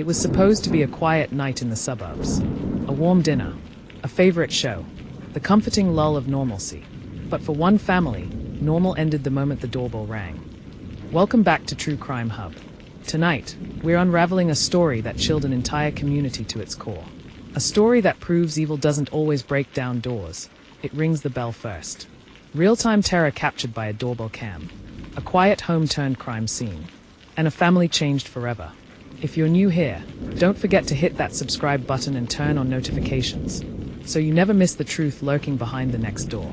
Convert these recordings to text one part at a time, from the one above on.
It was supposed to be a quiet night in the suburbs. A warm dinner. A favorite show. The comforting lull of normalcy. But for one family, normal ended the moment the doorbell rang. Welcome back to True Crime Hub. Tonight, we're unraveling a story that chilled an entire community to its core. A story that proves evil doesn't always break down doors. It rings the bell first. Real-time terror captured by a doorbell cam. A quiet home turned crime scene. And a family changed forever. If you're new here, don't forget to hit that subscribe button and turn on notifications, so you never miss the truth lurking behind the next door.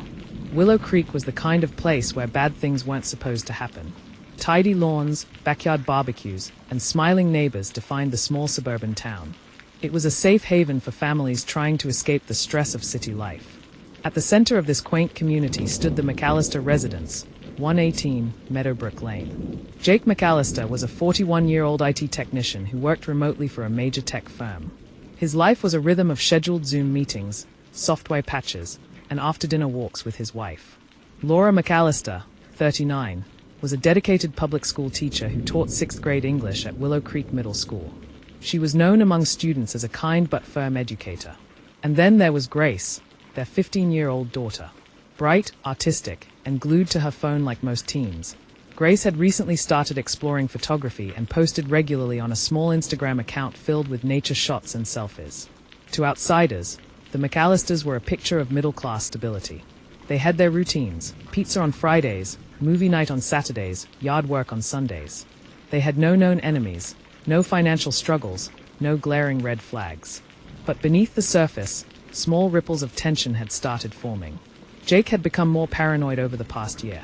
Willow Creek was the kind of place where bad things weren't supposed to happen. Tidy lawns, backyard barbecues, and smiling neighbors defined the small suburban town. It was a safe haven for families trying to escape the stress of city life. At the center of this quaint community stood the McAllister residence, 118 Meadowbrook Lane. Jake McAllister was a 41-year-old IT technician who worked remotely for a major tech firm. His life was a rhythm of scheduled Zoom meetings, software patches, and after-dinner walks with his wife. Laura McAllister, 39, was a dedicated public school teacher who taught 6th grade English at Willow Creek Middle School. She was known among students as a kind but firm educator. And then there was Grace, their 15-year-old daughter. Bright, artistic, and glued to her phone like most teens, Grace had recently started exploring photography and posted regularly on a small Instagram account filled with nature shots and selfies. To outsiders, the McAllisters were a picture of middle-class stability. They had their routines: pizza on Fridays, movie night on Saturdays, yard work on Sundays. They had no known enemies, no financial struggles, no glaring red flags. But beneath the surface, small ripples of tension had started forming. Jake had become more paranoid over the past year.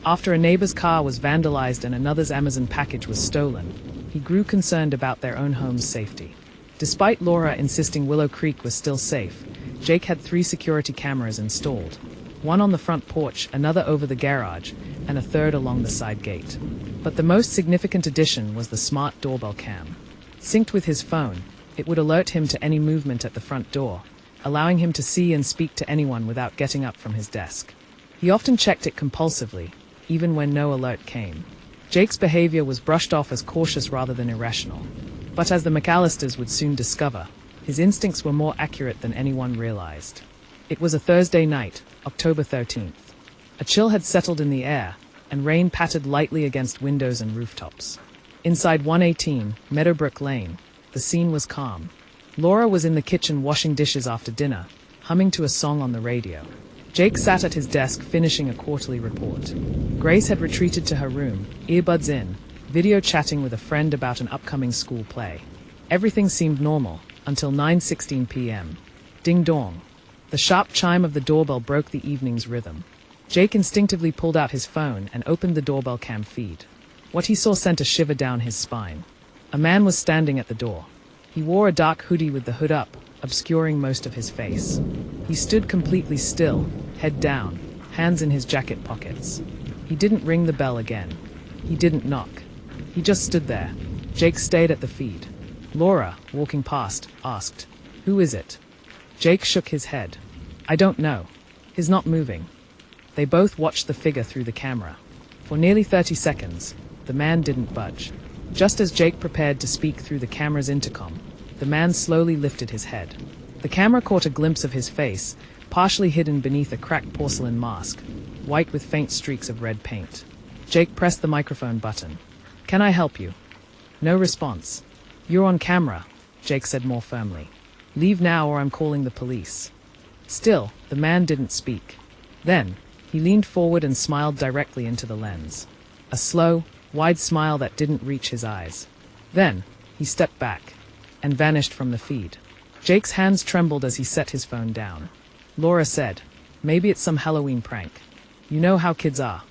After a neighbor's car was vandalized and another's Amazon package was stolen, he grew concerned about their own home's safety. Despite Laura insisting Willow Creek was still safe, Jake had 3 security cameras installed. One on the front porch, another over the garage, and a third along the side gate. But the most significant addition was the smart doorbell cam. Synced with his phone, it would alert him to any movement at the front door, allowing him to see and speak to anyone without getting up from his desk. He often checked it compulsively, even when no alert came. Jake's behavior was brushed off as cautious rather than irrational. But as the McAllisters would soon discover, his instincts were more accurate than anyone realized. It was a Thursday night, October 13th. A chill had settled in the air, and rain pattered lightly against windows and rooftops. Inside 118 Meadowbrook Lane, the scene was calm. Laura was in the kitchen washing dishes after dinner, humming to a song on the radio. Jake sat at his desk finishing a quarterly report. Grace had retreated to her room, earbuds in, video chatting with a friend about an upcoming school play. Everything seemed normal, until 9:16 p.m. Ding dong. The sharp chime of the doorbell broke the evening's rhythm. Jake instinctively pulled out his phone and opened the doorbell cam feed. What he saw sent a shiver down his spine. A man was standing at the door. He wore a dark hoodie with the hood up, obscuring most of his face. He stood completely still, head down, hands in his jacket pockets. He didn't ring the bell again. He didn't knock. He just stood there. Jake stayed at the feed. Laura, walking past, asked, "Who is it?" Jake shook his head. "I don't know. He's not moving." They both watched the figure through the camera. For nearly 30 seconds, the man didn't budge. Just as Jake prepared to speak through the camera's intercom, the man slowly lifted his head. The camera caught a glimpse of his face, partially hidden beneath a cracked porcelain mask, white with faint streaks of red paint. Jake pressed the microphone button. "Can I help you?" No response. "You're on camera," Jake said more firmly. "Leave now or I'm calling the police." Still, the man didn't speak. Then, he leaned forward and smiled directly into the lens. A slow, wide smile that didn't reach his eyes. Then, he stepped back and vanished from the feed. Jake's hands trembled as he set his phone down. Laura said, "Maybe it's some Halloween prank. You know how kids are."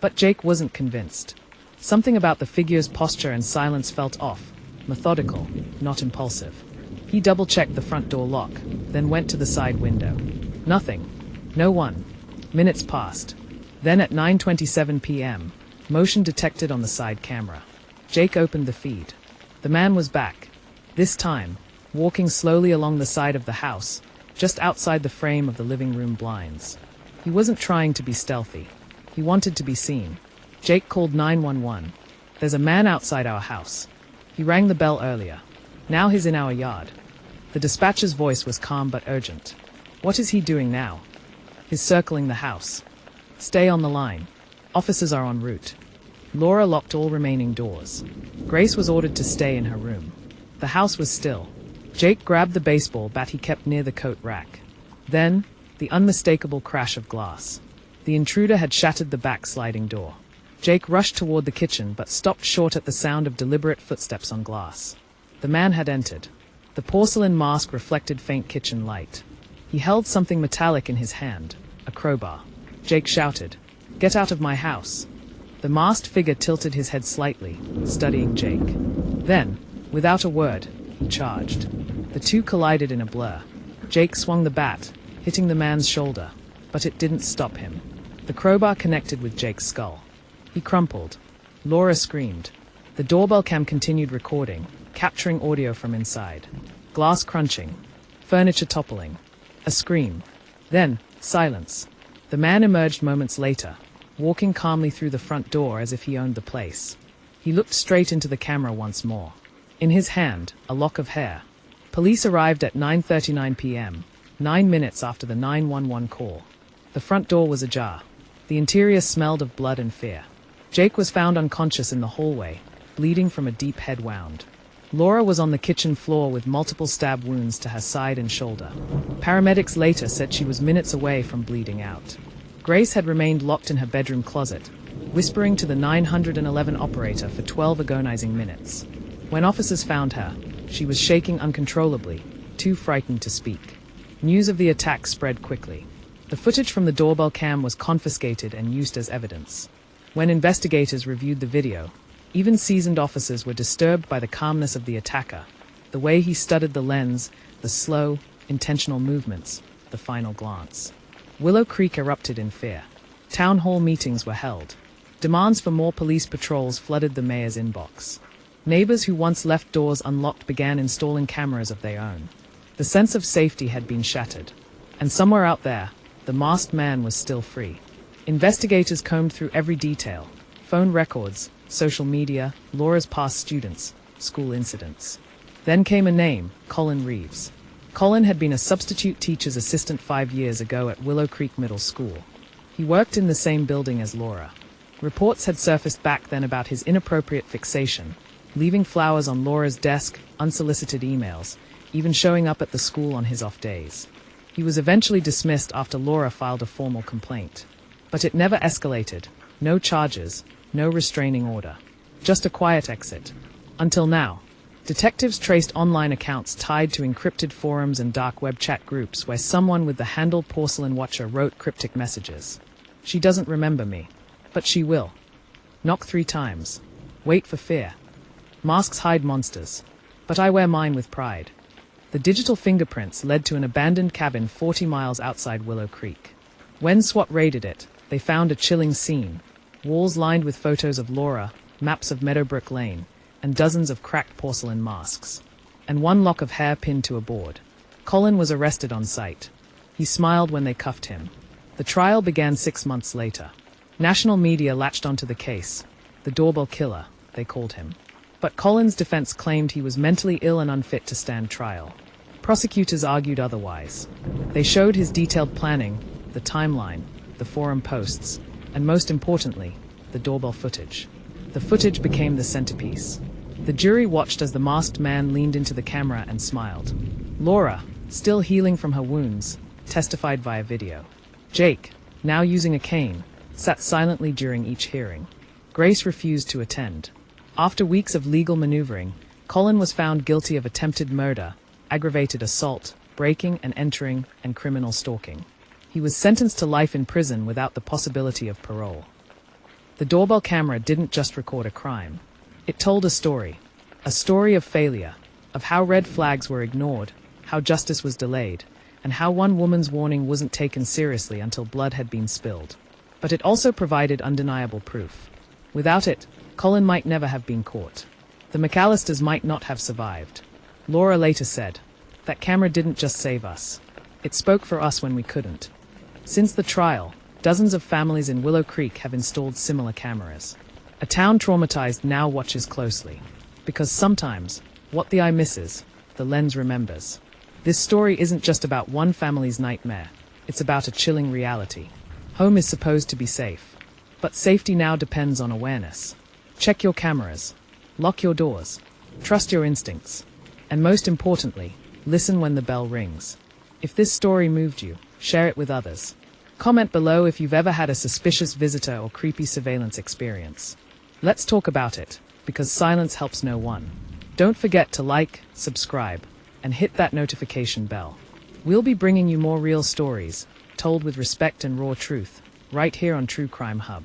But Jake wasn't convinced. Something about the figure's posture and silence felt off, methodical, not impulsive. He double-checked the front door lock, then went to the side window. Nothing. No one. Minutes passed. Then at 9:27 p.m., motion detected on the side camera. Jake opened the feed. The man was back. This time, walking slowly along the side of the house, just outside the frame of the living room blinds. He wasn't trying to be stealthy. He wanted to be seen. Jake called 911. "There's a man outside our house. He rang the bell earlier." Now he's in our yard. The dispatcher's voice was calm but urgent. What is he doing now? He's circling the house. Stay on the line. Officers are en route. Laura locked all remaining doors. Grace was ordered to stay in her room. The house was still. Jake grabbed the baseball bat he kept near the coat rack. Then, the unmistakable crash of glass. The intruder had shattered the back sliding door. Jake rushed toward the kitchen but stopped short at the sound of deliberate footsteps on glass. The man had entered. The porcelain mask reflected faint kitchen light. He held something metallic in his hand, a crowbar. Jake shouted, "Get out of my house!" The masked figure tilted his head slightly, studying Jake. Then, without a word, he charged. The two collided in a blur. Jake swung the bat, hitting the man's shoulder, but it didn't stop him. The crowbar connected with Jake's skull. He crumpled. Laura screamed. The doorbell cam continued recording, capturing audio from inside. Glass crunching. Furniture toppling. A scream. Then, silence. The man emerged moments later, walking calmly through the front door as if he owned the place. He looked straight into the camera once more. In his hand, a lock of hair. Police arrived at 9:39 p.m., 9 minutes after the 911 call. The front door was ajar. The interior smelled of blood and fear. Jake was found unconscious in the hallway, bleeding from a deep head wound. Laura was on the kitchen floor with multiple stab wounds to her side and shoulder. Paramedics later said she was minutes away from bleeding out. Grace had remained locked in her bedroom closet, whispering to the 911 operator for 12 agonizing minutes. When officers found her, she was shaking uncontrollably, too frightened to speak. News of the attack spread quickly. The footage from the doorbell cam was confiscated and used as evidence. When investigators reviewed the video, even seasoned officers were disturbed by the calmness of the attacker, the way he studied the lens, the slow, intentional movements, the final glance. Willow Creek erupted in fear. Town hall meetings were held. Demands for more police patrols flooded the mayor's inbox. Neighbors who once left doors unlocked began installing cameras of their own. The sense of safety had been shattered. And somewhere out there, the masked man was still free. Investigators combed through every detail: phone records, social media, Laura's past students, school incidents. Then came a name, Colin Reaves. Colin had been a substitute teacher's assistant 5 years ago at Willow Creek Middle School. He worked in the same building as Laura. Reports had surfaced back then about his inappropriate fixation, leaving flowers on Laura's desk, unsolicited emails, even showing up at the school on his off days. He was eventually dismissed after Laura filed a formal complaint. But it never escalated. No charges, no restraining order. Just a quiet exit. Until now. Detectives traced online accounts tied to encrypted forums and dark web chat groups where someone with the handle Porcelain Watcher wrote cryptic messages. She doesn't remember me. But she will. Knock 3 times. Wait for fear. Masks hide monsters. But I wear mine with pride. The digital fingerprints led to an abandoned cabin 40 miles outside Willow Creek. When SWAT raided it, they found a chilling scene. Walls lined with photos of Laura, maps of Meadowbrook Lane, and dozens of cracked porcelain masks. And one lock of hair pinned to a board. Colin was arrested on site. He smiled when they cuffed him. The trial began 6 months later. National media latched onto the case. The doorbell killer, they called him. But Colin's defense claimed he was mentally ill and unfit to stand trial. Prosecutors argued otherwise. They showed his detailed planning, the timeline, the forum posts, and most importantly, the doorbell footage. The footage became the centerpiece. The jury watched as the masked man leaned into the camera and smiled. Laura, still healing from her wounds, testified via video. Jake, now using a cane, sat silently during each hearing. Grace refused to attend. After weeks of legal maneuvering, Colin was found guilty of attempted murder, aggravated assault, breaking and entering, and criminal stalking. He was sentenced to life in prison without the possibility of parole. The doorbell camera didn't just record a crime. It told a story of failure, of how red flags were ignored, how justice was delayed, and how one woman's warning wasn't taken seriously until blood had been spilled. But it also provided undeniable proof. Without it, Colin might never have been caught. The McAllisters might not have survived. Laura later said, "That camera didn't just save us. It spoke for us when we couldn't." Since the trial, dozens of families in Willow Creek have installed similar cameras. A town traumatized now watches closely. Because sometimes, What the eye misses, the lens remembers. This story isn't just about one family's nightmare. It's about a chilling reality. Home is supposed to be safe, but safety now depends on awareness. Check your cameras, lock your doors, trust your instincts, and most importantly, listen when the bell rings. If this story moved you, share it with others. Comment below if you've ever had a suspicious visitor or creepy surveillance experience. Let's talk about it, because silence helps no one. Don't forget to like, subscribe, and hit that notification bell. We'll be bringing you more real stories, told with respect and raw truth, right here on True Crime Hub.